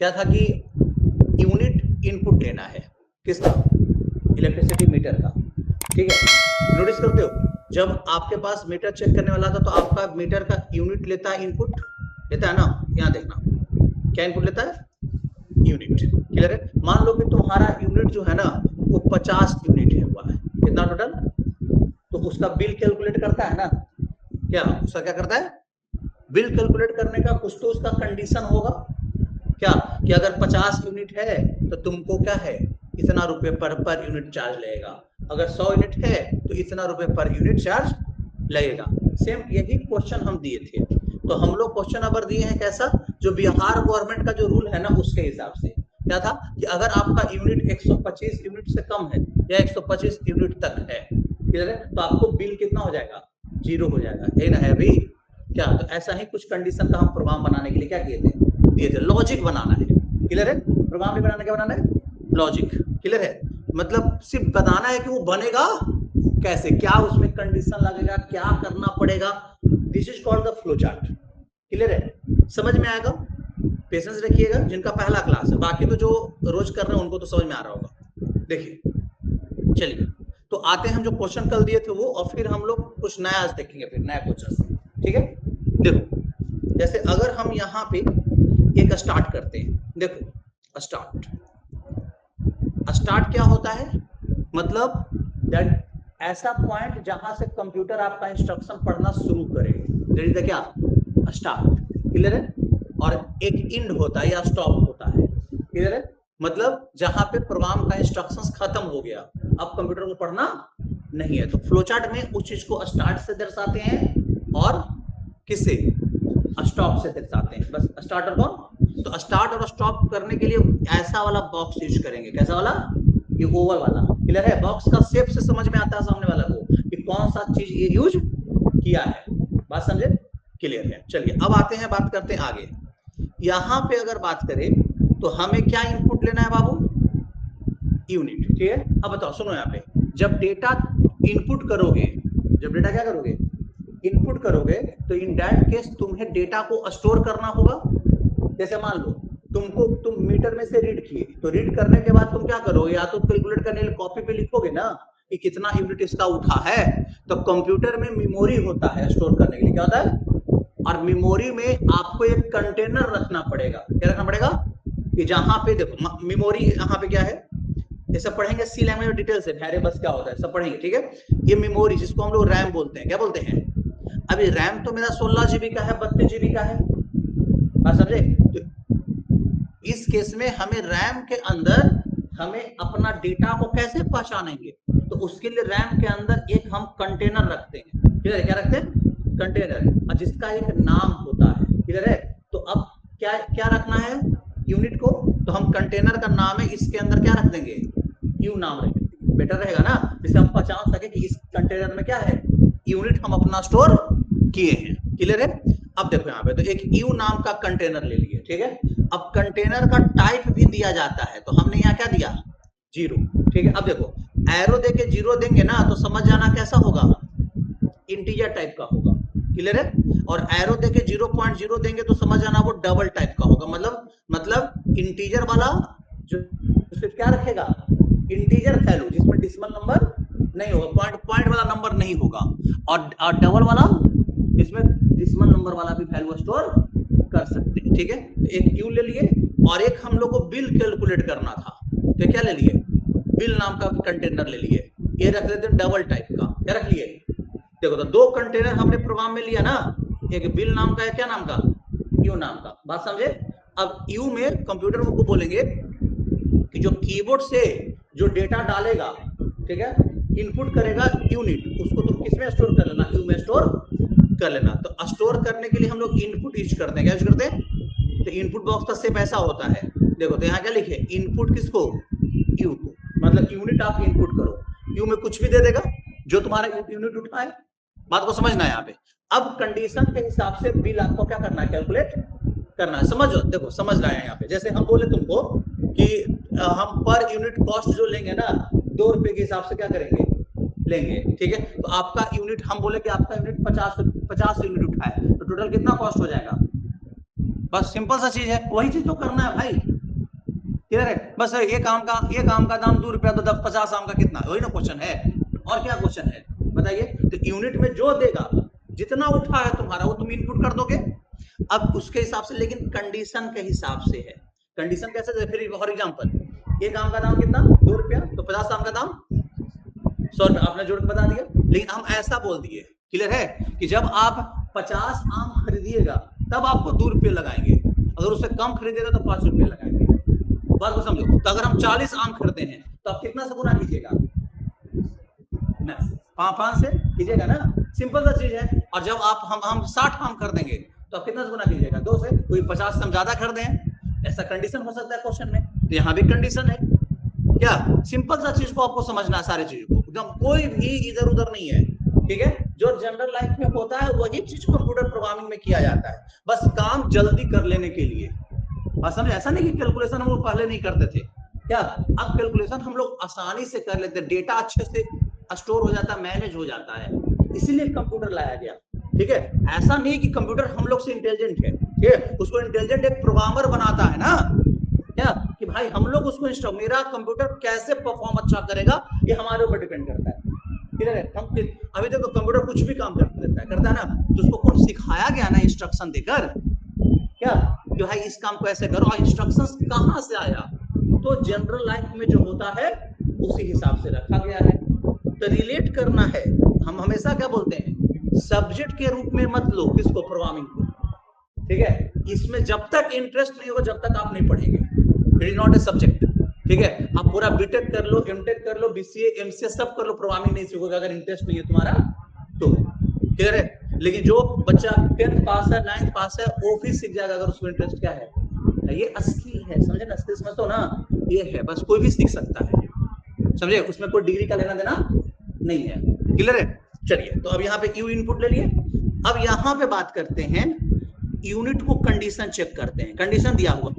क्या था कि यूनिट इनपुट लेना है किसका, इलेक्ट्रिसिटी मीटर का, ठीक है। नोटिस करते हो जब आपके पास मीटर चेक करने वाला था तो आपका मीटर का यूनिट लेता है, इनपुट लेता है ना, यहां देखना क्या इनपुट लेता है, यूनिट, क्लियर है। मान लो कि तुम्हारा यूनिट जो है ना वो 50 यूनिट है हुआ है, कितना टोटल, तो उसका बिल कैलकुलेट करता है ना, क्या उसका क्या करता है, बिल कैलकुलेट करने का कुछ तो उसका कंडीशन होगा क्या, कि अगर 50 यूनिट है तो तुमको क्या है, इतना रुपए पर यूनिट चार्ज लगेगा, अगर 100 यूनिट है तो इतना रुपए पर यूनिट चार्ज लगेगा। सेम यही क्वेश्चन हम दिए थे, तो हम लोग क्वेश्चन नंबर दिए हैं कैसा, जो बिहार गवर्नमेंट का जो रूल है ना उसके हिसाब से, क्या था कि अगर आपका यूनिट 125 यूनिट से कम है या 125 यूनिट तक है, क्लियर है, तो आपको बिल कितना हो जाएगा, जीरो हो जाएगा, है ना, है भाई क्या। तो ऐसा ही कुछ कंडीशन का हम प्रोग्राम बनाने के लिए क्या किए थे, दिए थे, लॉजिक बनाना है, क्लियर है। प्रोग्राम भी बनाना, क्या बनाना है, लॉजिक, क्लियर है। मतलब सिर्फ बताना है कि वो बनेगा कैसे, क्या उसमें कंडीशन लगेगा, क्या करना पड़ेगा, this is called the flow chart, clear है। समझ में आएगा, पेशेंस रखिएगा जिनका पहला क्लास है, बाकी तो जो रोज कर रहे हैं उनको तो समझ में आ रहा होगा। देखिए चलिए, तो आते हैं हम जो क्वेश्चन कल दिए थे वो, और फिर हम लोग कुछ नया आज देखेंगे, फिर नया क्वेश्चन, ठीक है। देखो जैसे अगर हम यहाँ पे एक स्टार्ट करते हैं, देखो स्टार्ट, स्टार्ट क्या होता है, मतलब दैट ऐसा पॉइंट जहां से कंप्यूटर आपका इंस्ट्रक्शन पढ़ना शुरू करे, दैट इज द क्या, स्टार्ट, क्लियर है। और एक इंड होता है या स्टॉप होता है, क्लियर है, मतलब जहां पे प्रोग्राम का इंस्ट्रक्शंस खत्म हो गया, अब कंप्यूटर को पढ़ना नहीं है, तो फ्लोचार्ट में उस चीज को स्टार्ट से दर्शाते हैं और किससे, स्टॉप से दर्शाते हैं, बस स्टार्ट और कौन, तो स्टार्ट और स्टॉप करने के लिए ऐसा वाला बॉक्स यूज करेंगे, कैसा वाला, ये ओवल वाला, क्लियर है। बॉक्स का शेप से समझ में आता है सामने वाला को कि कौन सा चीज ये यूज किया है, बात समझे, क्लियर है। चलिए अब आते हैं, बात करते हैं आगे। यहां पे अगर बात करें तो हमें क्या इनपुट लेना है बाबू, यूनिट, ठीक है। अब बताओ, सुनो यहाँ पे, जब डेटा इनपुट करोगे, जब डेटा क्या करोगे, इनपुट करोगे, तो इन दैट केस तुम्हें डेटा को स्टोर करना होगा। जैसे मान लो तुम मीटर में से रीड किए, तो रीड करने के बाद तुम क्या करोगे, या तो कैलकुलेट करने के लिए कॉपी पे लिखोगे ना कि कितना यूनिट इसका उठा है, तो कंप्यूटर में मेमोरी होता है स्टोर करने के लिए, क्या होता है, और मेमोरी में आपको एक कंटेनर रखना पड़ेगा, क्या रखना पड़ेगा, कि जहां पे देखो मेमोरी यहाँ पे क्या है, ये सब पढ़ेंगे सी लैंग्वेज में डिटेल से, बस क्या होता है सब पढ़ेंगे, ठीक है। ये मेमोरी जिसको हम लोग रैम बोलते हैं, क्या बोलते हैं, अभी रैम तो मेरा 16 जीबी का है, 32 जीबी का है, बात समझे। तो इस केस में हमें रैम के अंदर हमें अपना डेटा को कैसे पहचानेंगे, तो उसके लिए रैम के अंदर एक हम कंटेनर रखते हैं, क्लियर है, क्या रखते हैं, कंटेनर, और जिसका एक नाम होता है, क्लियर है। तो अब क्या क्या रखना है, यूनिट को, तो हम कंटेनर का नाम है, इसके अंदर क्या रख देंगे, यू नाम रख देंगे, बेटर रहेगा ना, जिससे हम पहचान सके कि इस कंटेनर में क्या है, यूनिट हम अपना स्टोर किए हैं, क्लियर है। अब देखो यहाँ पे तो एक यू नाम का कंटेनर ले लिए, ठीक है। अब कंटेनर का टाइप भी दिया जाता है, तो हमने यहाँ क्या दिया, जीरो, ठीक है। अब देखो एरो देके जीरो देंगे ना तो समझ जाना कैसा होगा, इंटीजर टाइप का होगा, क्लियर है। और एरो देके 0.0 देंगे तो समझ जाना वो डबल टाइप का होगा, मतलब इंटीजर वाला जो सिर्फ क्या रखेगा, इंटीजर वैल्यू जिसमें डेसिमल नंबर नहीं होगा, पॉइंट वाला नंबर नहीं होगा, और डबल वाला जिसमें डेसिमल नंबर वाला भी वैल्यू स्टोर कर सकते हैं, ठीक है। तो एक यू ले लिए, और एक हम लोग को बिल कैलकुलेट करना था, तो क्या ले लिए, बिल नाम का कंटेनर ले लिए, ये रख लेते हैं डबल टाइप का, क्या रख लिए, देखो तो दो कंटेनर हमने प्रोग्राम में लिया ना, एक बिल नाम का है, क्या नाम का, यू नाम का, बात समझे। अब यू में कंप्यूटर को बोलेंगे कि जो कीबोर्ड से जो डेटा डालेगा, ठीक है, इनपुट करेगा यूनिट, उसको तुम किसमें स्टोर कर लेना, यू में स्टोर कर लेना। तो स्टोर करने के लिए हम लोग इनपुट यूज करते हैं, क्या यूज करते हैं, तो इनपुट बॉक्स का शेप ऐसा होता है, देखो तो यहाँ क्या लिखे, इनपुट किसको, यू को, मतलब यूनिट आप इनपुट करो, यू में कुछ भी दे देगा जो तुम्हारा यूनिट उठाए, बात को समझना है यहाँ पे। अब कंडीशन के हिसाब से बिल आपको क्या करना है, कैलकुलेट करना है, समझो, देखो समझ रहे हैं यहाँ पे। जैसे हम बोले तुमको कि हम पर यूनिट कॉस्ट जो लेंगे ना, 2 रुपए के हिसाब से क्या करेंगे, लेंगे, ठीक है। तो आपका यूनिट, हम बोले कि आपका यूनिट 50 यूनिट उठाए, तो टोटल कितना कॉस्ट हो जाएगा, बस सिंपल सा चीज है, वही चीज तो करना है भाई, क्लियर है। बस ये काम का दाम 2 रुपया, तो 50 आम का कितना, वही ना क्वेश्चन है, और क्या क्वेश्चन है बताइए। तो यूनिट में जो देगा, जितना उठा है तुम्हारा वो तुम इनपुट कर दोगे, अब उसके हिसाब से, लेकिन कंडीशन के हिसाब से है। कंडीशन कैसे, फिर फॉर एग्जांपल एक आम का दाम कितना, 2 रुपया, तो 50 आम का दाम 100 रुपया, आपने जोड़ के बता दिया। लेकिन हम ऐसा बोल दिए, क्लियर है, कि जब आप 50 आम खरीदिएगा तब आपको 2 रुपये लगाएंगे, अगर उससे कम खरीदेगा तो 5 रुपये लगाएंगे। बात को समझो, तो अगर हम 40 आम खरीदते हैं तो आप कितना से गुना कीजिएगा, 5 से कीजिएगा ना, सिंपल सा चीज है। और जब आप हम 60 आम खरीदेंगे तो आप कितना से गुना कीजिएगा, 2 से। कोई 50 से हम ज्यादा खरीदे हैं, ऐसा कंडीशन हो सकता है क्वेश्चन में, तो यहाँ भी कंडीशन है। क्या सिंपल सा चीज को आपको समझना है, सारी चीज को, एकदम कोई भी इधर उधर नहीं है, ठीक है। जो जनरल लाइफ में होता है वही चीज कंप्यूटर प्रोग्रामिंग में किया जाता है, बस काम जल्दी कर लेने के लिए। बात समझे, ऐसा नहीं कि कैलकुलेशन हम लोग पहले नहीं करते थे, क्या अब कैलकुलेशन हम लोग आसानी से कर लेते हैं, डेटा अच्छे से स्टोर हो जाता है, मैनेज हो जाता है, इसीलिए कंप्यूटर लाया गया, ठीक है। ऐसा नहीं कि कंप्यूटर हम लोग से इंटेलिजेंट है, ठीक है, उसको इंटेलिजेंट एक प्रोग्रामर बनाता है ना, क्या कि भाई हम लोग उसको मेरा कंप्यूटर कैसे परफॉर्म अच्छा करेगा ये हमारे ऊपर डिपेंड करता है, ठीक है। हम अभी देखो कंप्यूटर कुछ भी काम करता है ना, तो उसको कौन सिखाया गया ना इंस्ट्रक्शन देकर, क्या कि भाई इस काम को ऐसे करो, और इंस्ट्रक्शंस कहां से आया, तो जनरल लाइफ में जो होता है उसी हिसाब से रखा गया है। तो रिलेट करना है, हम हमेशा क्या बोलते हैं, सब्जेक्ट के रूप में मत लो किसको, प्रोग्रामिंग को, ठीक है। इसमें जब तक इंटरेस्ट नहीं होगा जब तक आप नहीं पढ़ेंगे, it is not a subject, ठीक है। आप पूरा बीटेक कर लो, एमटेक कर लो, बीसीए एमसीए सब कर लो, प्रोग्रामिंग नहीं सीखोगे अगर इंटरेस्ट नहीं है तुम्हारा तो, क्लियर है। लेकिन जो बच्चा 10th पास है, 9th पास है, वो भी सीख जाएगा अगर उसको इंटरेस्ट क्या है, ये स्किल है, समझे ना, स्किल समझते हो ना, ये है, बस कोई भी सीख सकता है, समझे, उसमें कोई डिग्री का लेना देना नहीं है, क्लियर है। चलिए, तो अब यहाँ पे यू इनपुट ले लिए, अब यहाँ पे बात करते हैं यूनिट को कंडीशन चेक करते हैं, कंडीशन दिया हुआ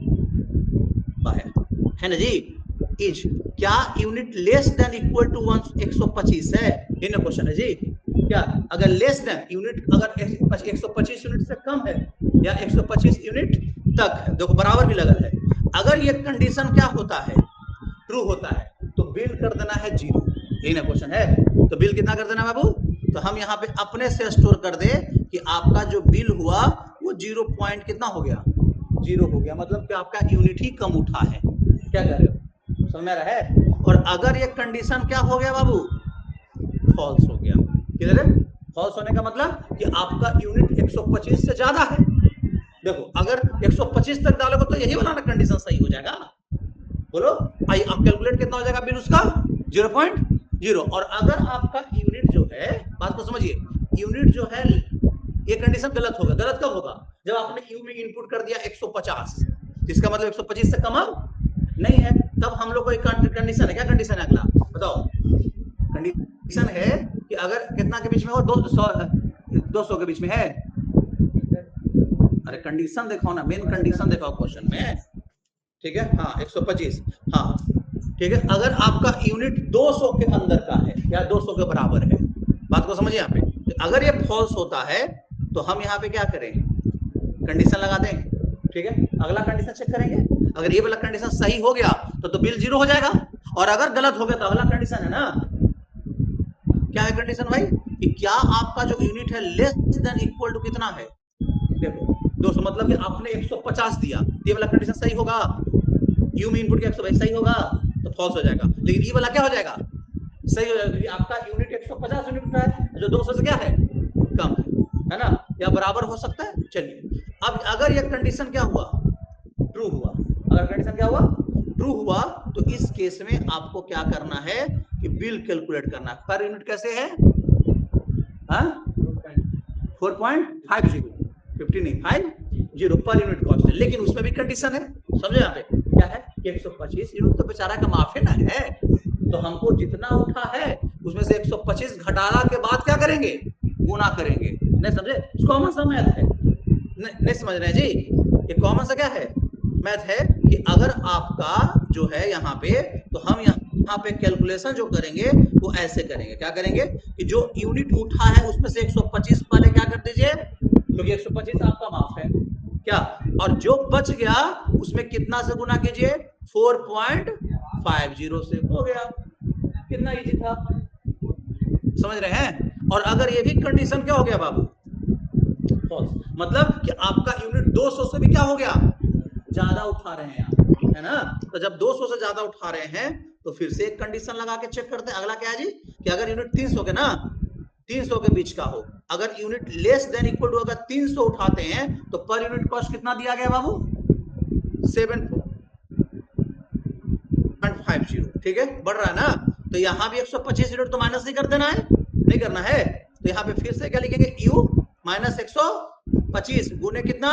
है ना जी, इज क्या unit less than equal to 125 है, ये ना क्वेश्चन है जी। क्या अगर लेस देन यूनिट, अगर 125 यूनिट से कम है या 125 यूनिट तक है, देखो बराबर भी लगल है, अगर ये कंडीशन क्या होता है, ट्रू होता है, तो बिल कर देना है 0, यही ना क्वेश्चन है। तो बिल कितना कर देना बाबू, तो हम यहाँ पे अपने से स्टोर कर दे कि आपका जो बिल हुआ वो 0 पॉइंट कितना हो गया, 0 हो गया, मतलब कि आपका यूनिट ही कम उठा है, क्या कर रहे हो, समझ में आ रहा है। और अगर ये कंडीशन क्या हो गया बाबू, फॉल्स हो गया, किधर है, फॉल्स होने का मतलब कि आपका यूनिट 125 से ज्यादा है। देखो अगर 125 तक डालोगे तो यही वाला कंडीशन सही हो जाएगा, बोलो आई, अब कैलकुलेट कितना हो जाएगा बिल उसका 0.0। और अगर आपका यूनिट जो है, बात को समझिए, यूनिट जो है, ये कंडीशन गलत होगा, गलत कब होगा, जब आपने यू में इनपुट कर दिया 150, जिसका मतलब 125 से कम नहीं है, तब हम लोग को एक कंडीशन है, क्या कंडीशन है अगला बताओ, कंडीशन है कि अगर कितना के बीच में हो, 200 के बीच में है, अरे कंडीशन देखो ना, मेन कंडीशन देखो क्वेश्चन में, ठीक है, हाँ 125, हाँ ठीक है, अगर आपका यूनिट 200 के अंदर का है या 200 के बराबर है, बात को समझिए यहाँ पे, तो अगर ये फॉल्स होता है तो हम यहाँ पे क्या करें, कंडीशन लगा दें, ठीक है, अगला कंडीशन चेक करेंगे, अगर ये वाला कंडीशन सही हो गया तो बिल 0 हो जाएगा, और अगर गलत हो गया तो अगला कंडीशन है ना, क्या है कंडीशन भाई, कि क्या आपका जो यूनिट है लेस देन इक्वल टू कितना है, देखो 200, मतलब कि आपने 150 दिया, ये वाला कंडीशन सही होगा, यू में इनपुट के 120 सही होगा तो फॉल्स हो जाएगा, लेकिन ये वाला क्या हो जाएगा, सही हो जाएगा, आपका यूनिट 150 यूनिट का है, जो 200 से क्या है, कम है ना, या बराबर हो सकता है। चलिए, अब अगर ये कंडीशन क्या हुआ, ट्रू हुआ, अगर कंडीशन क्या हुआ, ट्रू हुआ, तो इस केस में आपको क्या करना है कि बिल कैलकुलेट करना है, पर यूनिट कैसे है, 4.50, 50 नहीं 50 पर यूनिट कॉस्ट है, लेकिन उसमें भी कंडीशन है, समझो यहाँ पे क्या है कि 125 यूनिट तो बेचारा का माफी ना है, तो हमको जितना उठा है उसमें से 125 घटाना के बाद क्या करेंगे, गुना करेंगे, नहीं समझे, कॉमन सा मैथ है, नहीं समझ रहे हैं जी, ये कॉमन सा क्या है, मैथ है, कि अगर आपका जो है यहाँ पे, तो हम यहाँ पे कैलकुलेशन जो करेंगे वो ऐसे करेंगे, क्या करेंगे कि जो यूनिट उठा है उसमें से 125 पहले क्या कर दीजिए, क्योंकि 125 आपका माफ है, क्या, और जो बच गया उसमें कितना से गुना कीजिए, 4.50 से, हो गया। कितना इजी था, समझ रहे हैं। और अगर ये भी कंडीशन क्या हो गया बाबू, फॉल्स, मतलब कि आपका यूनिट 200 से भी क्या हो गया, ज्यादा उठा रहे हैं आप, है ना। तो जब 200 से ज्यादा उठा रहे हैं तो फिर से एक कंडीशन लगा के चेक करते हैं। अगला क्या है जी, कि अगर यूनिट 300 के ना, 300 के बीच का हो, अगर unit less than equal to अगर 300 उठाते हैं तो पर यूनिट कॉस्ट कितना दिया गया बाबू, 7.50, ठीक है, बढ़ रहा है ना। तो यहाँ भी 125 यूनिट तो माइनस नहीं कर देना है, नहीं करना है। तो यहाँ पे फिर से क्या लिखेंगे, यू माइनस 125 गुने कितना,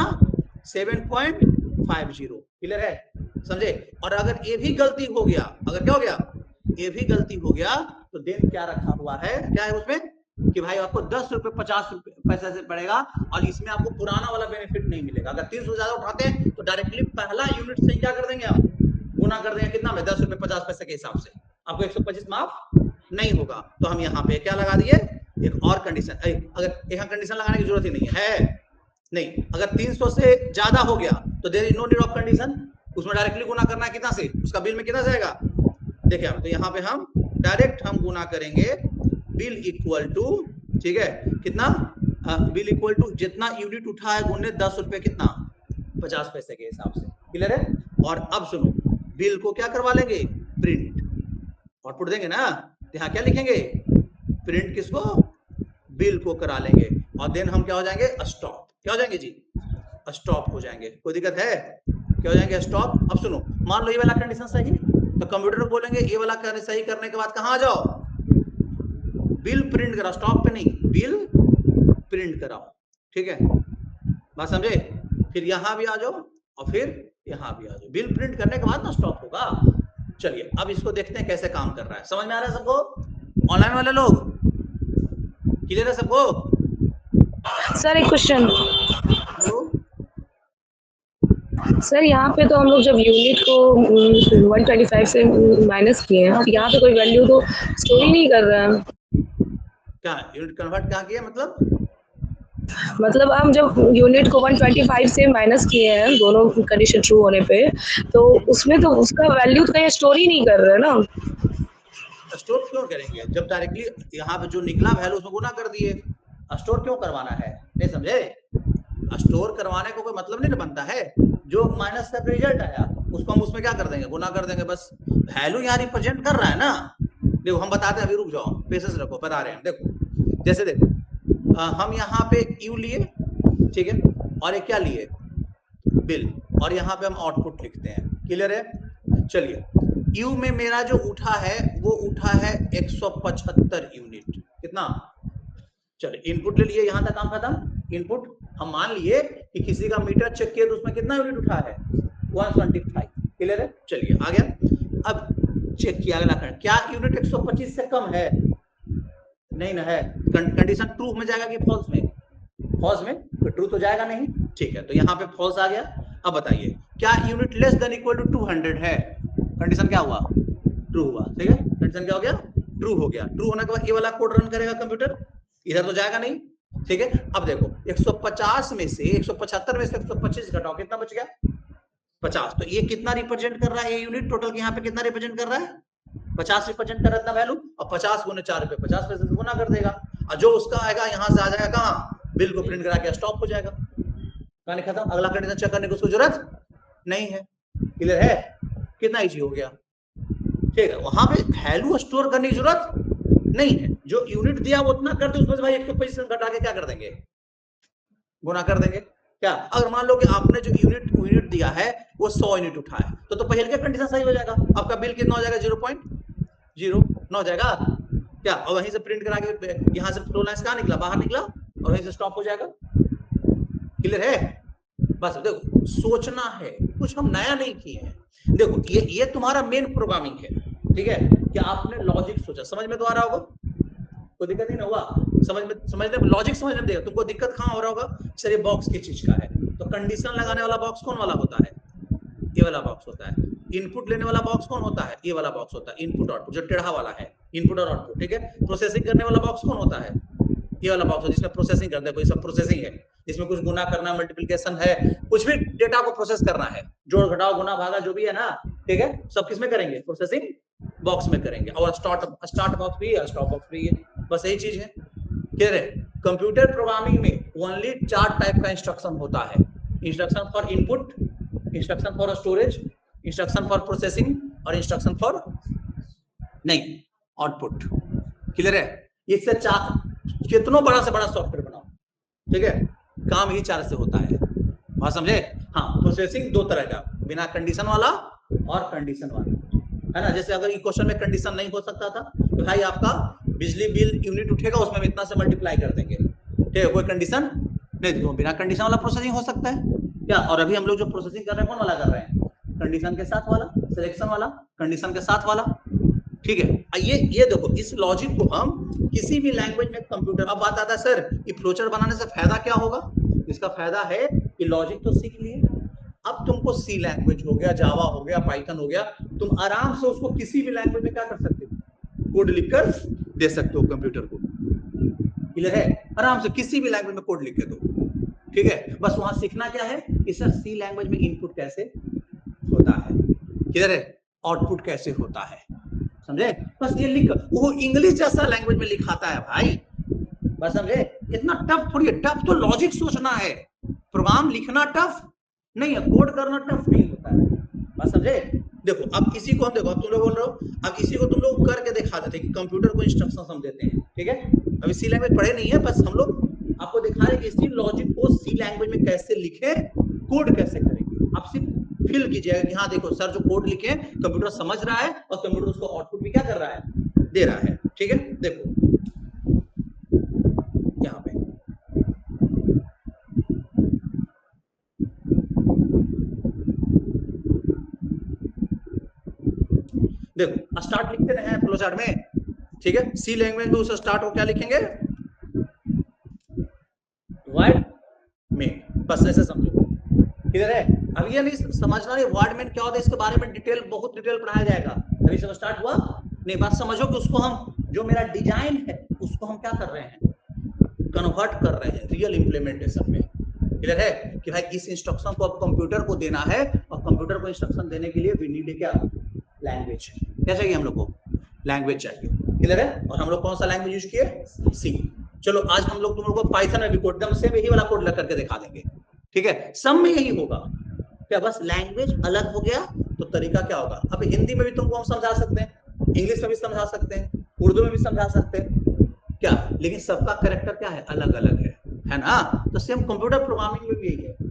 7.50, क्लियर है, समझे। और अगर ये भी गलती हो गया, अगर क्या हो गया, ये भी गलती हो गया, तो देन क्या रखा हुआ है, क्या है उसमें, कि भाई आपको 10 रुपए 50 पैसे से पड़ेगा, और इसमें आपको पुराना वाला बेनिफिट नहीं मिलेगा। अगर 300 ज्यादा उठाते हैं तो डायरेक्टली पहला यूनिट से क्या कर देंगे हम, गुना कर देंगे, कितना में, 10 रुपए 50 पैसे के हिसाब से, आपको 125 माफ नहीं होगा। तो हम यहाँ पे क्या लगा दिए, एक और कंडीशन, अगर यहाँ कंडीशन लगाने की जरूरत ही नहीं है, नहीं, अगर 300 से ज्यादा हो गया तो there is no need of condition, उसमें डायरेक्टली गुना करना है कितना से, उसका बिल में कितना जाएगा, देखिए। तो यहाँ पे हम डायरेक्ट हम गुना करेंगे बिल इक्वल टू, ठीक है, कितना, बिल इक्वल टू जितना यूनिट उठा है गुने 10 रुपए कितना, 50 पैसे के हिसाब से, क्लियर है। और अब सुनो, बिल को क्या करवा लेंगे, प्रिंट, आउटपुट देंगे ना, तो यहाँ क्या लिखेंगे, प्रिंट किसको, बिल को करा लेंगे, और देन हम क्या हो जाएंगे, स्टॉप, क्या हो जाएंगे जी, स्टॉप हो जाएंगे। कोई दिक्कत है, क्या हो जाएंगे, स्टॉप। अब सुनो, मान लो ये वाला कंडीशन सही, तो कंप्यूटर को बोलेंगे ये वाला सही करने के बाद कहाँ आ जाओ, बिल प्रिंट कराओ, स्टॉप पे नहीं, बिल प्रिंट कराओ, ठीक है, बात समझे। फिर यहाँ भी आ जाओ और फिर यहाँ भी आ जाओ, बिल प्रिंट करने के बाद ना स्टॉप होगा। चलिए अब इसको देखते हैं कैसे काम कर रहा है, समझ में आ रहा है सबको, ऑनलाइन वाले लोग, क्लियर है सबको। सर एक क्वेश्चन, सर यहाँ पे तो हम लोग जब यूनिट को 125 से माइनस किए हैं, यहाँ पे कोई वैल्यू तो स्टोर ही नहीं कर रहा है। क्या यूनिट कन्वर्ट क्या किया, मतलब हम जब यूनिट को 125 से माइनस किए हैं दोनों कंडीशन ट्रू होने पे, तो उसमें तो उसका वैल्यू तो कहीं स्टोर ही नहीं कर रहे हैं ना। स्टोर क्यों करेंगे, जब डायरेक्टली यहाँ पे जो निकला वैल्यू उसमें गुना कर दिए, स्टोर क्यों करवाना है, नहीं समझे। स्टोर करवाने को कोई मतलब नहीं बनता है, जो माइनस का रिजल्ट आया उसको हम उसमें क्या कर देंगे, गुना कर देंगे, बस वैल्यू यहाँ रिप्रेजेंट कर रहा है ना। देखो हम बताते हैं, अभी रुक जाओ, पेशेंस रखो, बता रहे हैं। देखो जैसे देखो हम यहाँ पे यू लिए, ठीक है, और एक क्या लिए, बिल, और यहाँ पे हम आउटपुट लिखते हैं, क्लियर है। चलिए यू में मेरा जो उठा है वो उठा है 175 यूनिट, कितना, चलिए इनपुट ले लिए, यहां तक काम खत्म। इनपुट हम मान लिए कि किसी का मीटर चेक किया तो उसमें कितना यूनिट उठा है, 125, क्लियर है। चलिए आ गया, अब चेक किया अगला करंट, क्या यूनिट 125 से कम है, नहीं ना है, कंडीशन ट्रू में जाएगा कि फॉल्स में, फॉल्स में, तो ट्रू तो जाएगा नहीं, ठीक है, तो यहाँ पे फॉल्स आ गया। अब बताइए क्या unit less than equal to 200 है, कंडीशन क्या हुआ, ट्रू हुआ, ठीक है, कंडीशन क्या हो गया, ट्रू हो गया। ट्रू होने के बाद ये वाला कोड रन करेगा कंप्यूटर, इधर तो जाएगा नहीं, ठीक है। अब देखो 150 में से 175 में से 125 घटाओ, कितना बच गया, 50। तो ये कितना रिप्रेजेंट कर रहा है, ये यूनिट टोटल यहाँ पे कितना रिप्रेजेंट कर रहा है, 50 रिप्रेजेंट कर रहा है वैल्यू, और 50 गुने 4 रुपए 50 पैसे से गुना कर देगा, और जो उसका आएगा यहाँ से आ जाएगा कहाँ, बिल को प्रिंट करा के स्टॉप हो जाएगा, कहानी खत्म। अगला कंडीशन चेक करने की उसको जरूरत नहीं है, क्लियर है, कितना इजी हो गया, ठीक है। वहां पे वैल्यू स्टोर करने की जरूरत नहीं है, जो यूनिट दिया वो उतना कर दे, उसमें से भाई 125 घटा के क्या कर देंगे, गुना कर देंगे। क्या अगर मान लो कि आपने जो यूनिट दिया है वो 100 यूनिट उठाया, तो पहले क्या कंडीशन सही हो जाएगा, आपका बिल कितना हो जाएगा, 0.09 हो जाएगा क्या, और वहीं से प्रिंट करा के यहाँ से फ्लो लाइंस कहाँ निकला, बाहर निकला, और वहीं से स्टॉप हो जाएगा, क्लियर है। बस देखो सोचना है, कुछ हम नया नहीं किए हैं। देखो ये तुम्हारा मेन प्रोग्रामिंग है, ठीक है, कि आपने लॉजिक सोचा, समझ में तो आ रहा होगा, कोई दिक्कत नहीं ना हुआ, समझने लॉजिक समझने में देगा, तुमको दिक्कत कहाँ हो रहा होगा, सर ये बॉक्स किस चीज का है, तो कंडीशन लगाने वाला बॉक्स कौन वाला होता है, ये वाला बॉक्स होता है। इनपुट लेने वाला बॉक्स कौन होता है, ये वाला बॉक्स होता है, इनपुट आउटपुट जो टेढ़ा वाला है, इनपुट और आउटपुट, ठीक है। प्रोसेसिंग करने वाला बॉक्स कौन होता है, ये वाला बॉक्स जिसमें प्रोसेसिंग करते हैं, कोई सब प्रोसेसिंग है, इसमें कुछ गुना करना, मल्टीप्लिकेशन है, कुछ भी डेटा को प्रोसेस करना है, जोड़ घटाव गुना भागा जो भी है ना, ठीक है, सब किस में करेंगे, प्रोसेसिंग बॉक्स में करेंगे। और स्टार्ट बॉक्स भी है, स्टॉप बॉक्स भी है, बस यही चीज है। क्लियर है? कंप्यूटर प्रोग्रामिंग में ओनली 4 टाइप का इंस्ट्रक्शन होता है। Instruction for input, instruction for storage, instruction for processing और इंस्ट्रक्शन फॉर नहीं आउटपुट। क्लियर है? इससे कितना बड़ा से बड़ा सॉफ्टवेयर बनाओ, ठीक है, काम ही 4 से होता है। बात समझे? हाँ, प्रोसेसिंग 2 तरह का, बिना कंडीशन वाला और कंडीशन वाला, है ना। जैसे अगर क्वेश्चन में कंडीशन नहीं हो सकता था तो भाई आपका बिजली बिल यूनिट उठेगा, उसमें हम इतना से मल्टीप्लाई कर देंगे, ठीक है, कोई कंडीशन नहीं, तो बिना कंडीशन वाला प्रोसेसिंग हो सकता है क्या। और अभी हम लोग जो प्रोसेसिंग कर रहे हैं कौन वाला कर रहे हैं, कंडीशन के साथ वाला, सिलेक्शन वाला, कंडीशन के साथ वाला, ठीक है। ये देखो, इस लॉजिक को हम किसी भी लैंग्वेज में कंप्यूटर, अब बात आता है सर ये फ्लोचार्ट बनाने से फायदा क्या होगा। इसका फायदा है कि लॉजिक तो सीख लिए, अब तुमको सी लैंग्वेज हो गया, जावा हो गया, पाइथन हो गया, तुम आराम से उसको किसी भी लैंग्वेज में क्या कर सकते हो, कोड लिखकर दे सकते हो कंप्यूटर को। क्लियर है? आराम से किसी भी लैंग्वेज में कोड लिख के दो, ठीक है। बस वहां सीखना क्या है कि सर सी लैंग्वेज में इनपुट कैसे होता है, क्लियर है, आउटपुट कैसे होता है, समझे। बस ये लिख, वो इंग्लिश जैसा लैंग्वेज में लिखाता है भाई, बस समझे। इतना टफ थोड़ी है, टफ तो लॉजिक सोचना है, प्रोग्राम लिखना टफ नहीं है, कोड करना टफ नहीं होता है, बस समझे। देखो अब इसी को हम, देखो अब तुम लोग बोल रहे हो, अब इसी को तुम लोग करके दिखा देते हैं कि कंप्यूटर को इंस्ट्रक्शन हम देते हैं, ठीक है। अभी सी लैंग्वेज पढ़े नहीं है, बस हम लोग आपको दिखा रहे हैं कि इसी लॉजिक को सी लैंग्वेज में कैसे लिखे, कोड कैसे करेंगे। आप सिर्फ फील कीजिएगा कि हाँ देखो सर जो कोड लिखे कंप्यूटर समझ रहा है और कंप्यूटर उसको आउटपुट भी क्या कर रहा है, दे रहा है, ठीक है। देखो यहाँ पे देखो स्टार्ट लिखते रहे हैं फ्लोचार्ट में, ठीक है। सी लैंग्वेज में उस स्टार्ट को क्या लिखेंगे, वर्ड में, बस ऐसे समझो, क्लियर है। अब ये नहीं समझना नहीं वर्ड में क्या होता है, इसके बारे में डिटेल, बहुत डिटेल पढ़ाया जाएगा। अभी सब स्टार्ट हुआ नहीं, बात समझो कि उसको हम, जो मेरा डिजाइन है उसको हम क्या कर रहे हैं, कन्वर्ट कर रहे हैं रियल इंप्लीमेंटेशन में। क्लियर है कि भाई इस इंस्ट्रक्शन को अब कंप्यूटर को देना है, और कंप्यूटर को इंस्ट्रक्शन देने के लिए वी नीड क्या, लैंग्वेज। क्या चाहिए हम लोग को, लैंग्वेज चाहिए, क्लियर है। और हम लोग कौन सा लैंग्वेज यूज किए, सी। चलो आज हम लोग तुम लोग को पाइथन में भी कोड, एकदम सेम यही वाला कोड लग करके दिखा देंगे, ठीक है। सब में यही होगा क्या, बस लैंग्वेज अलग हो गया तो तरीका क्या होगा। अब हिंदी में भी तुमको हम समझा सकते हैं, इंग्लिश में भी समझा सकते हैं, उर्दू में भी समझा सकते हैं क्या, लेकिन सबका कैरेक्टर क्या है, अलग अलग है ना। तो सेम कंप्यूटर प्रोग्रामिंग में भी यही है,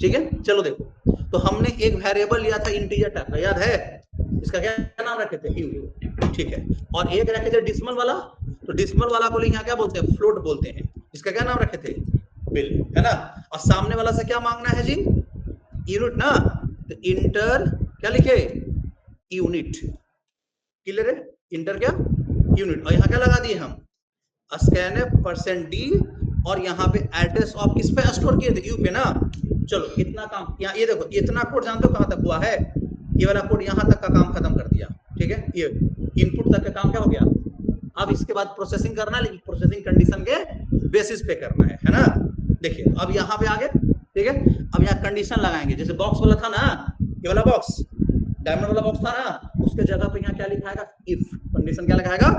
ठीक है। चलो देखो, तो हमने एक वेरिएबल लिया था इंटीजर टाइप का, याद है, इसका क्या नाम रखे थे, यू, ठीक है। और एक रखे थे डिसिमल वाला, तो डिसिमल वाला को यहाँ क्या बोलते हैं, फ्लोट बोलते हैं, इसका क्या नाम रखे थे, बिल, है ना। और सामने वाला से क्या मांगना है जी, यूनिट ना, तो इंटर क्या लिखे, यूनिट, क्लियर है, इंटर क्या, यूनिट। और यहाँ क्या लगा दिए हम, %d, और यहाँ पे एड्रेस ऑफ किस पे स्टोर किए थे, यू पे ना। चलो इतना काम, यहाँ ये देखो, इतना कोड जानते हो कहाँ तक हुआ है, ये वाला कोड यहाँ तक का काम खत्म कर दिया, ठीक है। ये इनपुट तक का काम क्या हो गया। अब इसके बाद प्रोसेसिंग करना, लेकिन प्रोसेसिंग कंडीशन के बेसिस पे करना है ना। देखिए अब यहाँ पे आ गए, ठीक है। अब यहाँ कंडीशन लगाएंगे, जैसे बॉक्स वाला था ना, ये वाला बॉक्स, डायमंड वाला बॉक्स था ना, उसके जगह पे यहाँ क्या लिखाएगा, इफ। कंडीशन क्या लगाएगा,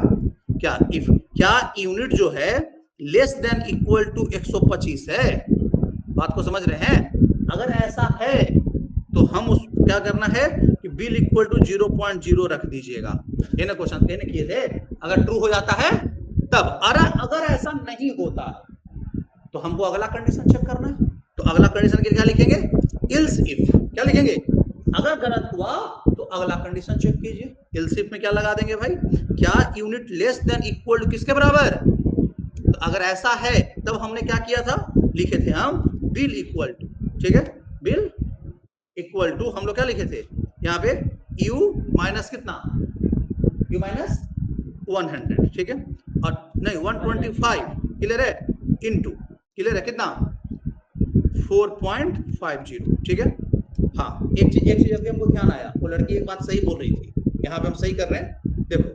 क्या, इफ, क्या यूनिट जो है लेस देन इक्वल टू 125 है। बात को समझ रहे हैं। अगर ऐसा है तो हम उस क्या करना है कि बिल इक्वल टू 0.0 रख दीजिएगा। ये ना क्वेश्चन देने किए थे, अगर ट्रू हो जाता है तब, अगर ऐसा नहीं होता तो हमको अगला कंडीशन चेक करना है। तो अगला कंडीशन के लिए क्या लिखेंगे, इल्स इफ, क्या लिखेंगे, अगर गलत हुआ तो अगला कंडीशन चेक कीजिए। इल्स इफ में क्या लगा देंगे भाई, क्या unit less than equal to किसके बराबर, तो अगर ऐसा है तब हमने क्या किया था, लिखे थे हम बिल इक्वल टू, ठीक है, बिल इक्वल टू हम लोग क्या लिखे थे यहाँ पे, u माइनस कितना, u माइनस 100, ठीक है, और नहीं 125, क्लियर है, इनटू, क्लियर है कितना, 4.50, ठीक है। हाँ एक चीज अभी हमको ध्यान आया, वो लड़की एक बात सही बोल रही थी, यहाँ पे हम सही कर रहे हैं। देखो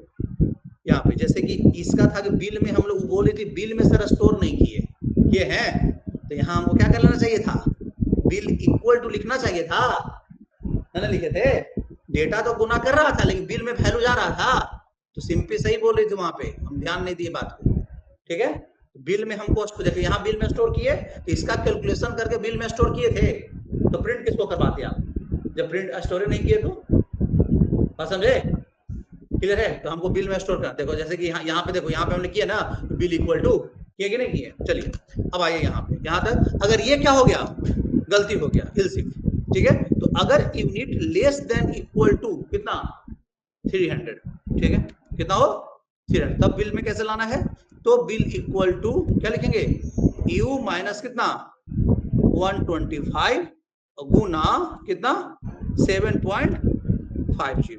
यहाँ पे जैसे कि इसका था कि बिल में हम लोग बोले थे, बिल में सर स्टोर नहीं किए हैं, तो यहाँ हमको क्या कर लेना चाहिए था, बिल इक्वल टू लिखना चाहिए था, है ना, लिखे थे। डेटा तो गुना कर रहा था लेकिन बिल में वैल्यू जा रहा था, तो सिंपल सही बोल रही थी वहां पे, हम ध्यान नहीं दिए बात को, ठीक है। बिल में हमको देखो यहाँ बिल में स्टोर किए, तो इसका कैलकुलेशन करके बिल में स्टोर किए थे, तो प्रिंट किसको करवाते आप, जब प्रिंट स्टोर नहीं किए तो, बात समझे, क्लियर है। तो हमको बिल में स्टोर करना, देखो जैसे कि यहाँ पे देखो, यहाँ पे हमने किया ना बिल इक्वल टू, किए कि नहीं किए। चलिए अब आइए यहाँ पे, यहाँ तक अगर ये क्या हो गया, गलती हो गया, इल्सिफ, ठीक है। तो अगर unit less than equal to कितना 300, ठीक है, कितना हो 300, तब बिल में कैसे लाना है, तो बिल इक्वल टू क्या लिखेंगे, यू माइनस कितना 125 गुना कितना 7.50,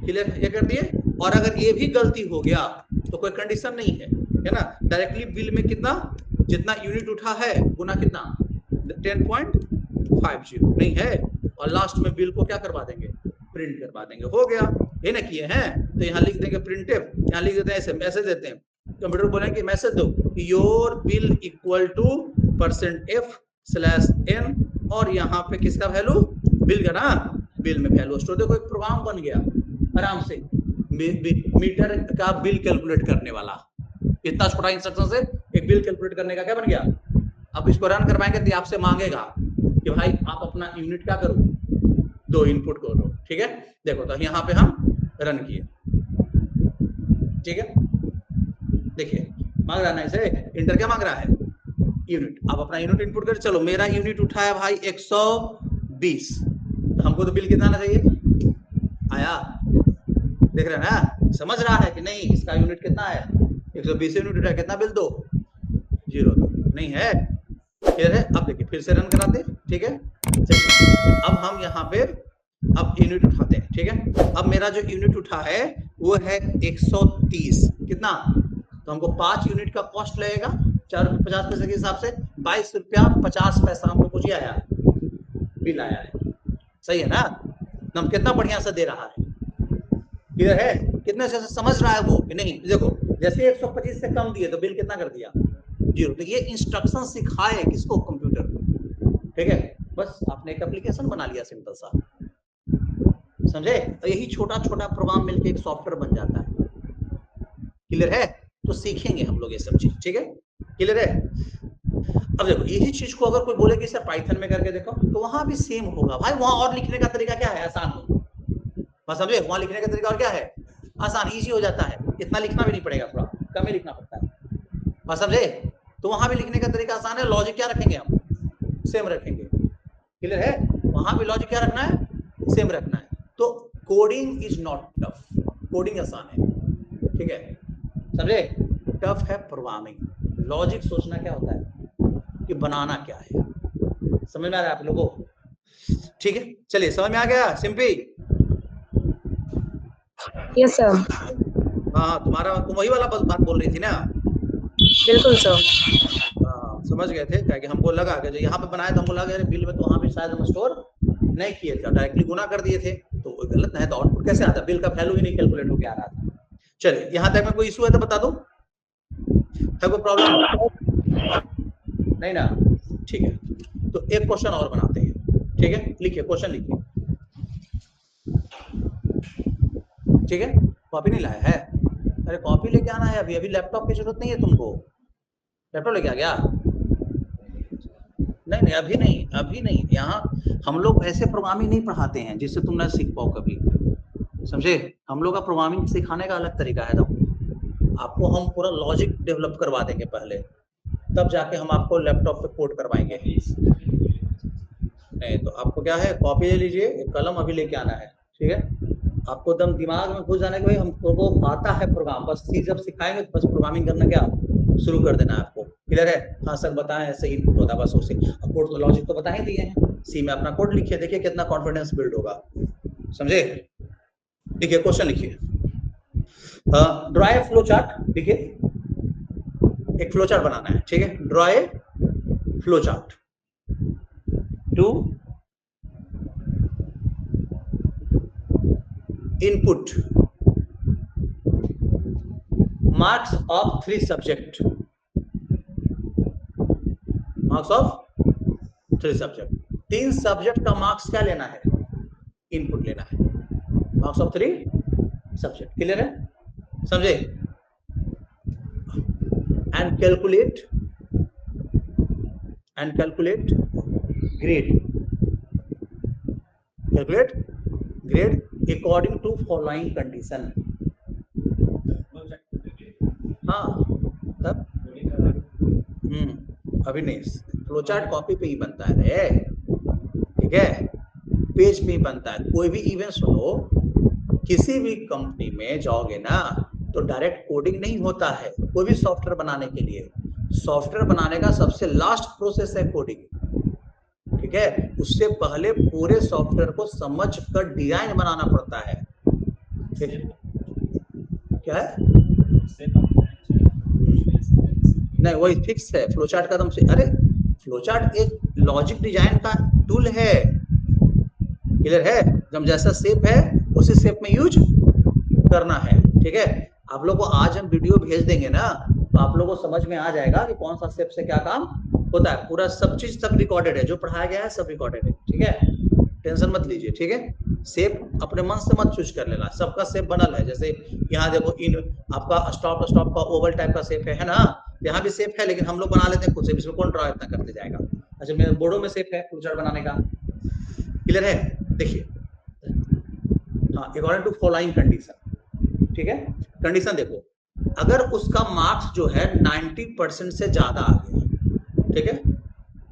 क्लियर, ये कर दिए। और अगर ये भी गलती हो गया तो कोई कंडीशन नहीं है, है ना, डायरेक्टली बिल में कितना, जितना यूनिट उठा है गुना कितना 10.50 नहीं है, और लास्ट में बिल को क्या करवा देंगे, प्रिंट करवा देंगे, हो गया। ये ना किए हैं तो यहाँ लिख देंगे प्रिंटफ, यहाँ लिख देते हैं ऐसे, मैसेज देते हैं, कंप्यूटर बोलेंगे मैसेज दो your bill equal to %f/n, और यहाँ पे किसका वैल्यू, बिल का ना, बिल में वैल्यू स्टोर। देखो एक प्रोग्राम बन गया आराम से, मीटर का बिल कैलकुलेट करने वाला, इतना छोटा इंस्ट्रक्शन से एक बिल कैलकुलेट करने का क्या बन गया। अब इसको रन करवाएंगे तो आपसे मांगेगा कि भाई आप अपना यूनिट क्या करो, 2 इनपुट करो, ठीक है। देखो तो यहाँ पे हम रन किए, ठीक है, देखिए मांग रहा है ना इसे, इंटर क्या मांग रहा है, यूनिट। आप अपना यूनिट इनपुट कर, चलो मेरा यूनिट उठाया भाई 120, तो हमको तो बिल कितना आना चाहिए, आया, देख रहे हैं ना, समझ रहा है कि नहीं, इसका यूनिट कितना है 120 यूनिट उठाया, कितना बिल दो 0 दो, नहीं है, क्लियर है। अब देखिए फिर से रन कराते, ठीक है। चलिए अब हम यहाँ पे अब यूनिट उठाते हैं, ठीक है। अब मेरा जो यूनिट उठा है वो है 130, कितना, तो हमको 5 यूनिट का कॉस्ट लगेगा, 4 रुपये 50 पैसे के हिसाब से 22 रुपया 50 पैसा हमको कुछ आया, बिल आया है, सही है ना, हम कितना बढ़िया से दे रहा है, क्लियर है, कितने से समझ रहा है वो कि नहीं। देखो जैसे 125 से कम दिए तो बिल कितना कर दिया 0, तो ये इंस्ट्रक्शन सिखाए किसको, कंप्यूटर, ठीक है। बस आपने एक एप्लीकेशन बना लिया सिंपल सा, समझे, तो यही छोटा छोटा प्रोग्राम मिलके एक सॉफ्टवेयर बन जाता है, क्लियर है। तो सीखेंगे हम लोग ये सब चीज, ठीक है, क्लियर है। अब देखो यही चीज को अगर कोई बोले कि सर पाइथन में करके देखो, तो वहां भी सेम होगा भाई, वहां और लिखने का तरीका क्या है, आसान हो, बस समझे, वहां लिखने का तरीका और क्या है, आसान, इजी हो जाता है, इतना लिखना भी नहीं पड़ेगा, थोड़ा कम ही लिखना पड़ता है, बस समझे। तो वहां भी लिखने का तरीका आसान है, लॉजिक क्या रखेंगे हम, सेम रखेंगे, क्लियर है। वहां भी लॉजिक क्या रखना है, सेम रखना है। तो coding is not tough, coding आसान है, ठीक है, समझे। टफ है प्रोग्रामिंग, लॉजिक सोचना क्या होता है कि बनाना क्या है, समझ में आ रहा है आप लोगों को, ठीक है। चलिए समझ में आ गया सिंपी, यस सर, हाँ तुम्हारा, तुम वही वाला बात बोल रही थी ना, बिल्कुल सर, समझ गए थे, क्या कि हमको लगा कि जो यहाँ पे बनाया था हमको लगा बिल में तो वहां भी शायद हम स्टोर नहीं किए थे, डायरेक्टली गुना कर दिए थे, तो वो गलत है, तो आउटपुट कैसे आता, बिल का वैल्यू ही नहीं कैलकुलेट होकर आ रहा था। चलिए यहाँ तक में कोई इशू है तो बता दो, है कोई प्रॉब्लम नहीं ना, ठीक है। तो एक क्वेश्चन और बनाते हैं, ठीक है, लिखिए क्वेश्चन लिखिए, ठीक है। कॉपी नहीं लाया है, अरे कॉपी लेके आना है, अभी अभी लैपटॉप की जरूरत नहीं है तुमको, लैपटॉप लेके आ गया, नहीं अभी नहीं, अभी नहीं, यहाँ हम लोग ऐसे प्रोग्रामिंग नहीं पढ़ाते हैं जिससे तुम ना सीख पाओ कभी, समझे। हम लोग का प्रोग्रामिंग सिखाने का अलग तरीका है, तो आपको हम पूरा लॉजिक डेवलप करवा देंगे पहले, तब जाके हम आपको लैपटॉप पे कोड करवाएंगे। नहीं तो आपको क्या है, कॉपी ले लीजिए, एक कलम अभी लेके आना है, ठीक है। आपको एकदम दिमाग में घुस जाने के, भाई हमको आता है प्रोग्राम, बस जब सिखाएंगे तो बस प्रोग्रामिंग करना क्या शुरू कर देना है आपको, क्लियर है। हाँ सर बताएं, ऐसे इनपुट होता है बस उसे, कोड तो लॉजिक तो बता ही दिए हैं, सी में अपना कोड लिखिए, देखिए कितना कॉन्फिडेंस बिल्ड होगा, समझे। देखिए क्वेश्चन लिखिए, ड्रॉ ए फ्लो चार्ट, देखिए एक फ्लो चार्ट बनाना है, ठीक है। Draw a flow chart to input marks of 3 subject, marks of 3 subject. 3 subject का मार्क्स क्या लेना है, इनपुट लेना है, मार्क्स ऑफ 3 सब्जेक्ट। क्लियर है, समझे? And calculate grade, calculate grade according to following condition. हाँ तब अभी नहीं, फ्लोचार्ट कॉपी पे ही बनता है रे, ठीक है, पेज पे ही बनता है। कोई भी इवेंट सुनो, किसी भी कंपनी में जाओगे ना तो डायरेक्ट कोडिंग नहीं होता है। कोई भी सॉफ्टवेयर बनाने के लिए, सॉफ्टवेयर बनाने का सबसे लास्ट प्रोसेस है कोडिंग, ठीक है। उससे पहले पूरे सॉफ्टवेयर को समझ कर डिजाइन बनाना पड़ता है। क्या है? नहीं, वही फिक्स है फ्लोचार्ट का। तुम से अरे फ्लोचार्ट एक लॉजिक डिजाइन का टूल है, क्लियर है। जब जैसा शेप है उसी शेप में यूज करना है, ठीक है। आप लोग को आज हम वीडियो भेज देंगे ना, तो आप लोगों को समझ में आ जाएगा कि कौन सा शेप से क्या काम होता है। पूरा सब चीज सब रिकॉर्डेड है, जो पढ़ाया गया है सब रिकॉर्डेड है, ठीक है। टेंशन मत लीजिए, ठीक है। शेप अपने मन से मत चूज कर लेना, सबका शेप बनल है। जैसे यहाँ देखो, इन आपका स्टॉप का ओवल टाइप का शेप है ना, यहाँ भी शेप है, लेकिन हम लोग बना लेते हैं खुद से, इसमें कौन ड्रॉ इतना करते जाएगा। अच्छा, मेरे बोर्डो में शेप है फ्लोचार्ट बनाने का, क्लियर है। देखिए, हाँ, अकॉर्डिंग टू फॉलोइंग कंडीशन, ठीक है। कंडीशन देखो, अगर उसका मार्क्स जो है 90% से ज्यादा आ गया, ठीक है,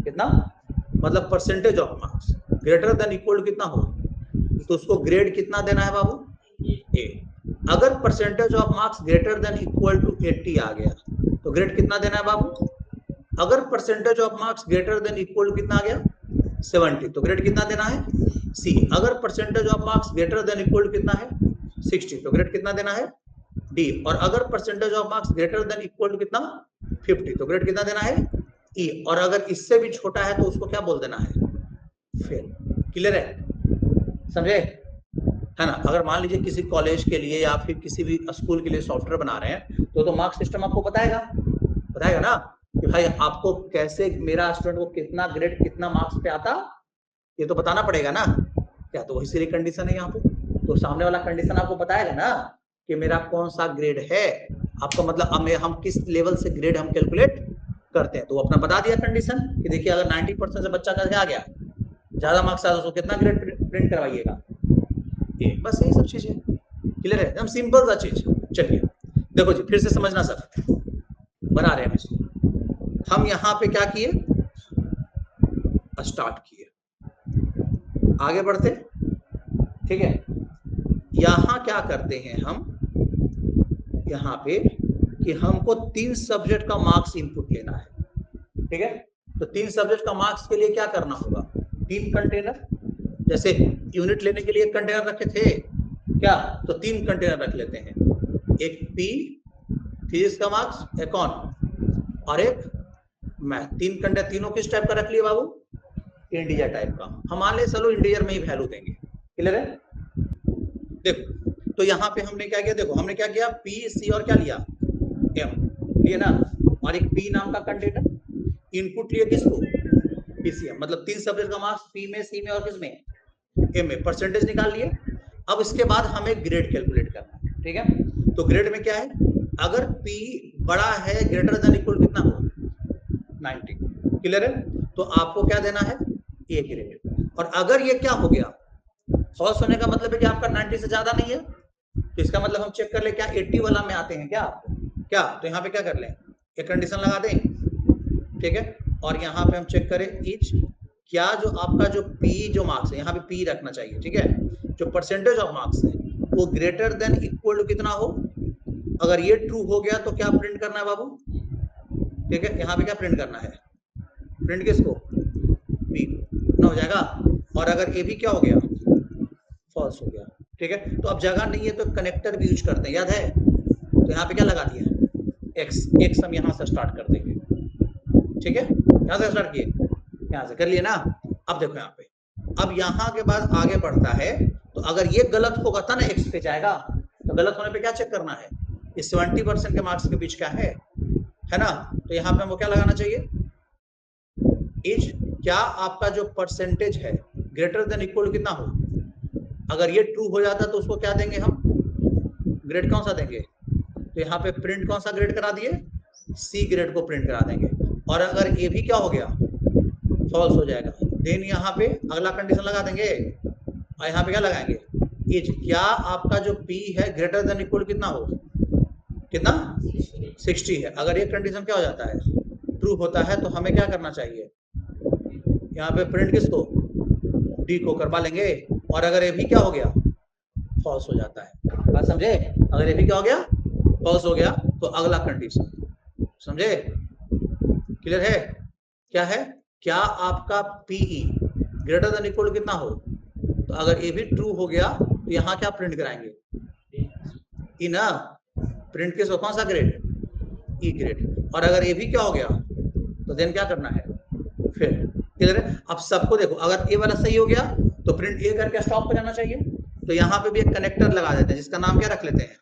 कितना मतलब percentage of marks greater than equal कितना हो, तो उसको ग्रेड कितना देना है बाबू, ए। अगर percentage of marks greater than equal to 80 आ गया तो ग्रेड कितना देना है बाबू। अगर percentage of marks greater than equal कितना आ गया 70, तो ग्रेड कितना देना है, सी। अगर percentage of marks greater than equal कितना है 60, तो ग्रेड कितना देना है, डी। और अगर percentage of marks greater than equal कितना 50, तो ग्रेड कितना देना है, ई। और अगर इससे भी छोटा है तो उसको क्या बोल देना है, फेल। क्लियर है, समझे, है ना। अगर मान लीजिए किसी कॉलेज के लिए या फिर किसी भी स्कूल के लिए सॉफ्टवेयर बना रहे हैं, तो मार्क्स सिस्टम आपको बताएगा ना कि भाई आपको कैसे, मेरा स्टूडेंट को कितना ग्रेड कितना मार्क्स पे आता, ये तो बताना पड़ेगा ना। क्या, तो वही सारी कंडीशन है यहाँ पे। तो सामने वाला कंडीशन आपको बताएगा ना कि मेरा कौन सा ग्रेड है, आपका मतलब हम किस लेवल से ग्रेड हम कैलकुलेट करते हैं। तो अपना बता दिया कंडीशन कि देखिए, अगर 90% से बच्चा कैसे आ गया, ज्यादा मार्क्स आ तो कितना ग्रेड प्रिंट करवाइएगा, ये बस यही सब चीजें। क्लियर है, एकदम सिंपल सा चीज। चलिए देखो जी, फिर से समझना सब, बना रहे हैं इसको। हम यहाँ पे क्या किए, स्टार्ट किए, आगे बढ़ते, ठीक है। यहाँ क्या करते हैं हम, यहाँ पे कि हमको 3 सब्जेक्ट का मार्क्स इनपुट लेना है, ठीक है। तो 3 सब्जेक्ट का मार्क्स के लिए क्या करना होगा, 3 कंटेनर। जैसे यूनिट लेने के लिए 1 कंटेनर रखे थे क्या, तो 3 कंटेनर रख लेते हैं, एक पी फिजिक्स का मार्क्स, एक कौन और एक मैथ। 3 कंटेनर, तीनों किस टाइप का रख लिए बाबू, इंटीजर टाइप का। हम मान ले चलो इंटीजर में ही वैल्यू देंगे, क्लियर है। देखो, तो यहाँ पे हमने क्या किया, देखो हमने क्या किया, पी सी और क्या लिया, एम लिए ना, और एक पी नाम का कंटेनर इनपुट लिए, किसको, पीसीएम। मतलब 3 सब्जेक्ट का मार्क्स पी में, सी में और किसमें, एम में। परसेंटेज निकाल लिए। अब इसके बाद हमें ग्रेड कैलकुलेट करना है, ठीक है। तो ग्रेड में क्या है, अगर पी बड़ा है ग्रेटर देन इक्वल कितना हो 90, क्लियर है। तो आपको क्या देना है, ए ग्रेड। और अगर ये क्या हो गया, फॉल्स होने का मतलब है कि आपका 90 से ज्यादा नहीं है, तो इसका मतलब हम चेक कर ले क्या 80 वाला में आते हैं क्या आपको, क्या। तो यहाँ पे क्या कर लें, एक कंडीशन लगा दें, ठीक है। और यहाँ पे हम चेक करें इच, क्या जो आपका जो पी जो मार्क्स है, यहाँ पे पी रखना चाहिए, ठीक है। जो परसेंटेज ऑफ मार्क्स है वो ग्रेटर देन इक्वल टू कितना हो। अगर ये ट्रू हो गया तो क्या प्रिंट करना है बाबू, ठीक है। यहाँ पे क्या प्रिंट करना है, प्रिंट किसको, पी को, ना हो जाएगा। और अगर ये भी क्या हो गया, फॉल्स हो गया, ठीक है। तो अब जगह नहीं है तो कनेक्टर भी यूज करते हैं, याद है। तो यहाँ पे क्या लगा दिया, एक्स हम यहाँ से स्टार्ट कर देंगे, ठीक है। यहाँ से स्टार्ट किए, यहाँ से कर लिए ना। अब देखो यहाँ पे, अब यहाँ के बाद आगे बढ़ता है, तो अगर ये गलत होगा था ना एक्स पे जाएगा, तो गलत होने पे क्या चेक करना है, ये 70% के मार्क्स के बीच क्या है ना। तो यहाँ पे हमको क्या लगाना चाहिए, इज क्या आपका जो परसेंटेज है ग्रेटर देन इक्वल कितना हो। अगर ये ट्रू हो जाता तो उसको क्या देंगे हम, ग्रेड कौन सा देंगे। तो यहाँ पे प्रिंट कौन सा ग्रेड करा दिए, सी ग्रेड को प्रिंट करा देंगे। और अगर ये भी क्या हो गया, फॉल्स हो जाएगा, देन यहाँ पे अगला कंडीशन लगा देंगे और यहाँ पे क्या लगाएंगे, इज क्या आपका जो पी है ग्रेटर देन इक्वल कितना हो, कितना 60 है। अगर ये कंडीशन क्या हो जाता है, ट्रू होता है, तो हमें क्या करना चाहिए, यहाँ पे प्रिंट किसको, डी को करवा लेंगे। और अगर ये भी क्या हो गया, फॉल्स हो जाता है, बात समझे। अगर ये भी क्या हो गया, फॉल्स हो गया, तो अगला कंडीशन, समझे, क्लियर है। क्या है, क्या आपका पीई ग्रेटर देन इक्वल कितना हो। तो अगर ये भी ट्रू हो गया तो यहाँ क्या प्रिंट कराएंगे, ई ना, प्रिंट किसको, कौन सा ग्रेड, ई ग्रेड। और अगर ये भी क्या हो गया तो देन क्या करना है, फिर क्लियर है। अब सबको देखो, अगर ए वाला सही हो गया तो प्रिंट ए करके स्टॉप हो जाना चाहिए। तो यहाँ पे भी एक कनेक्टर लगा देते हैं जिसका नाम क्या रख लेते हैं,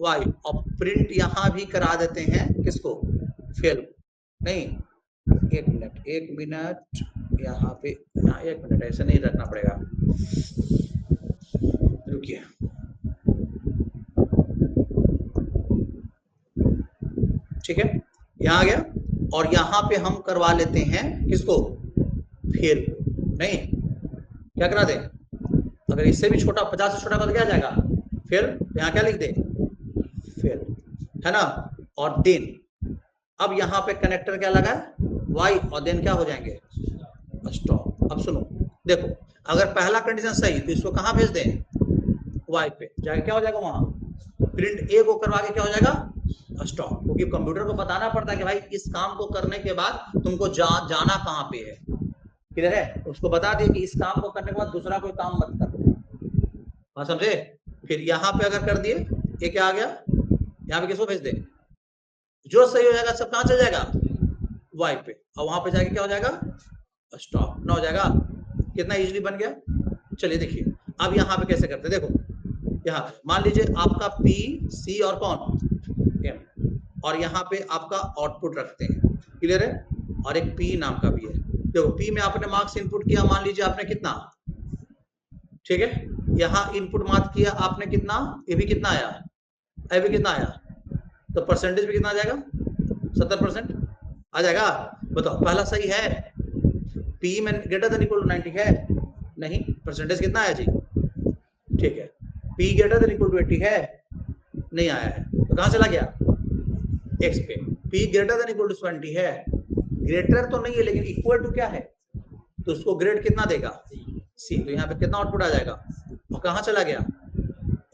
वाई, और प्रिंट यहाँ भी करा देते हैं किसको, फेल नहीं, एक मिनट यहाँ पे, यहाँ 1 मिनट, ऐसे नहीं रखना पड़ेगा, रुकिए, ठीक है, यहाँ आ गया। और यहाँ पे हम करवा लेते हैं किसको, फेल को, नहीं क्या करा दें, अगर इससे भी छोटा 50 से छोटा तो क्या आ जाएगा, फेल। यहाँ क्या लिख दे, फेल, है ना। और देन अब यहाँ पे कनेक्टर क्या लगा है, वाई, और देन क्या हो जाएंगे, स्टॉप। अब सुनो, देखो, अगर पहला कंडीशन सही तो इसको कहाँ भेज दें, वाई पे जाके क्या हो जाएगा, वहां प्रिंट ए को करवा के क्या हो जाएगा, स्टॉप। क्योंकि कंप्यूटर को बताना पड़ता है कि भाई इस काम को करने के बाद तुमको जाना कहाँ पे है, क्लियर है। उसको बता दिए कि इस काम को करने के बाद दूसरा कोई काम मत कर, हाँ समझे। फिर यहाँ पे अगर कर दिए, ये क्या आ गया, यहाँ पे किसको भेज दे, जो सही हो जाएगा सब कहाँ चल जाएगा, वाई पे, और वहां पे जाके क्या हो जाएगा, स्टॉप ना हो जाएगा। कितना इजीली बन गया। चलिए देखिए अब यहाँ पे कैसे करते, देखो यहाँ पे मान लीजिए आपका पी, सी और कौन, एम, और यहाँ पे आपका आउटपुट रखते हैं, क्लियर है। और एक पी नाम का भी है। देखो पी में आपने मार्क्स इनपुट किया, मान लीजिए आपने कितना, ठीक है, यहाँ इनपुट मार्क किया आपने कितना, ये भी कितना आया, ये भी कितना आया, तो परसेंटेज भी कितना आ जाएगा, 70% आ जाएगा। बताओ पहला सही है, पी में ग्रेटर देन इक्वल टू 90 है, नहीं, परसेंटेज कितना आया जी, ठीक है। P greater than equal to 80 है, नहीं आया है, तो कहां चला गया, एक्स पे। P greater than equal to 20 है, ग्रेटर तो नहीं है लेकिन इक्वल टू क्या है, तो उसको ग्रेड कितना देगा, सी। तो यहाँ पे कितना आउटपुट आ जाएगा, और कहां चला गया,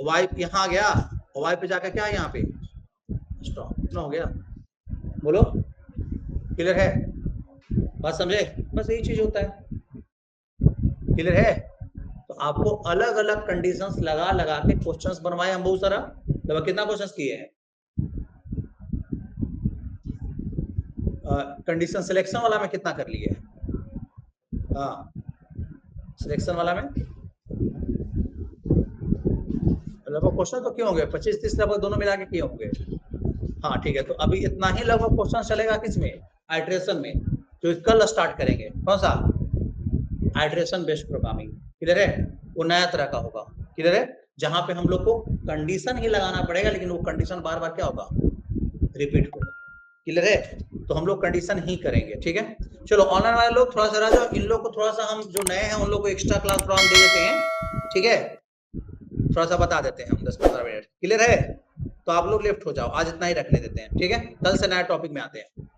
वाई, यहाँ आ गया, और वाई पे जाकर क्या है, यहाँ पे स्टॉप, कितना हो गया, बोलो, क्लियर है, बात समझे। बस यही चीज होता है, क्लियर है। तो आपको अलग अलग कंडीशंस लगा लगा के क्वेश्चंस बनवाए हम बहुत सारा, लगभग कितना क्वेश्चंस किए हैं। कंडीशन सिलेक्शन वाला में कितना कर लिए, हाँ सिलेक्शन वाला में लगभग क्वेश्चन तो क्यों होंगे 25-30 लगभग दोनों मिला के किए होंगे, हाँ ठीक है। तो अभी इतना ही लगभग क्वेश्चन चलेगा किसमें, आइटरेशन में, जो कल स्टार्ट करेंगे, कौन सा, आइटरेशन बेस्ड प्रोग्रामिंग, क्लियर है। वो नया तरह का होगा, क्लियर है, जहां पे हम लोग को कंडीशन ही लगाना पड़ेगा, लेकिन वो कंडीशन बार बार क्या होगा, रिपीट होगा, क्लियर है। तो हम लोग कंडीशन ही करेंगे, ठीक है। चलो ऑनलाइन वाले लोग थोड़ा सा रह जाओ, इन लोग को थोड़ा सा हम जो नए हैं उन लोग को एक्स्ट्रा क्लास थोड़ा हम दे देते हैं, ठीक है, थोड़ा सा बता देते हैं हम 10-15 मिनट, क्लियर है। तो आप लोग लेफ्ट हो जाओ, आज इतना ही रखने देते हैं, ठीक है, कल से नया टॉपिक में आते हैं।